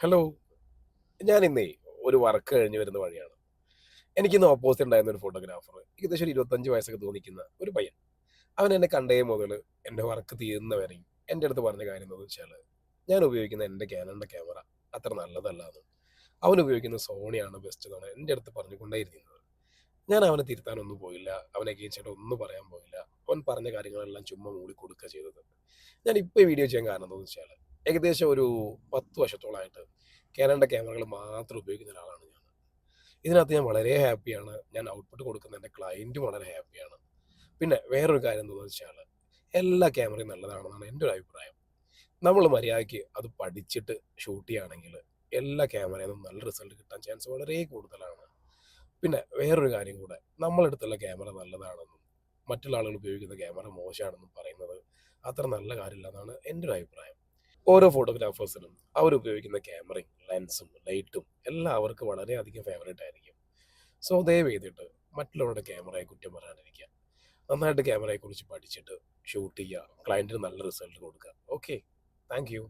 Hello. ഞാനിന്നേ ഒരു work കഴിഞ്ഞ് വരുന്ന വഴിയാണ്. എനിക്കിന്ന് ഓപ്പോസിറ്റ് ഉണ്ടായിരുന്ന ഒരു ഫോട്ടോഗ്രാഫർ. ഏകദേശം ഒരു 25 വയസ്സൊക്കെ തോന്നിക്കുന്ന ഒരു പയ്യൻ. അവൻ എന്നെ കണ്ടേ മുതല് എന്റെ വർക്ക് തീരുന്നവരെയും എന്റെ അടുത്ത് പറഞ്ഞ കാര്യം എന്താന്ന് വെച്ചാല്, ഞാൻ ഉപയോഗിക്കുന്ന എന്റെ കാനണിന്റെ ക്യാമറ അത്ര നല്ലതല്ലാന്നും, അവൻ ഉപയോഗിക്കുന്ന സോണിയാണ് ബെസ്റ്റ് എന്നാണ് എന്റെ അടുത്ത് പറഞ്ഞുകൊണ്ടേയിരിക്കുന്നത്. ഞാൻ അവനെ തിരുത്താനൊന്നും പോയില്ല. അവനെ അഗെയിൻസ്റ്റ് ഒന്നും പറയാൻ പോയില്ല. അവൻ പറഞ്ഞ കാര്യങ്ങളെല്ലാം ചുമ്മാ മൂളിക്കൊടുക്കുക ചെയ്തത്. ഞാൻ ഇപ്പോൾ ഈ വീഡിയോ ചെയ്യാൻ കാരണം എന്താണെന്ന് വെച്ചാൽ, ഏകദേശം ഒരു 10 വർഷത്തോളമായിട്ട് കാനണിന്റെ ക്യാമറകൾ മാത്രം ഉപയോഗിക്കുന്ന ഒരാളാണ് ഞാൻ. ഇതിനകത്ത് ഞാൻ വളരെ ഹാപ്പിയാണ്. ഞാൻ ഔട്ട്പുട്ട് കൊടുക്കുന്ന എൻ്റെ ക്ലയൻറ്റും വളരെ ഹാപ്പിയാണ്. പിന്നെ വേറൊരു കാര്യം എന്താണെന്ന് വെച്ചാൽ, എല്ലാ ക്യാമറയും നല്ലതാണെന്നാണ് എൻ്റെ ഒരു അഭിപ്രായം. നമ്മൾ മര്യാദയ്ക്ക് അത് പഠിച്ചിട്ട് ഷൂട്ട് ചെയ്യുകയാണെങ്കിൽ എല്ലാ ക്യാമറയിൽ നിന്നും നല്ല റിസൾട്ട് കിട്ടാൻ ചാൻസ് വളരെ കൂടുതലാണ്. പിന്നെ വേറൊരു കാര്യം കൂടെ, നമ്മളെടുത്തുള്ള ക്യാമറ നല്ലതാണെന്നും മറ്റുള്ള ആളുകൾ ഉപയോഗിക്കുന്ന ക്യാമറ മോശമാണെന്നും പറയുന്നത് അത്ര നല്ല കാര്യമില്ലെന്നാണ് എൻ്റെ ഒരു അഭിപ്രായം. ഓരോ ഫോട്ടോഗ്രാഫേഴ്സിനും അവരുപയോഗിക്കുന്ന ക്യാമറയും ലെൻസും ലൈറ്റും എല്ലാം അവർക്ക് വളരെയധികം ഫേവറേറ്റ് ആയിരിക്കും. സോ ദയവ് ചെയ്തിട്ട് മറ്റുള്ളവരുടെ ക്യാമറയെ കുറ്റം പറയാണ്ടിരിക്കുക. നന്നായിട്ട് ക്യാമറയെക്കുറിച്ച് പഠിച്ചിട്ട് ഷൂട്ട് ചെയ്യുക, ക്ലയൻറ്റിന് നല്ല റിസൾട്ട് കൊടുക്കുക. Okay, thank you.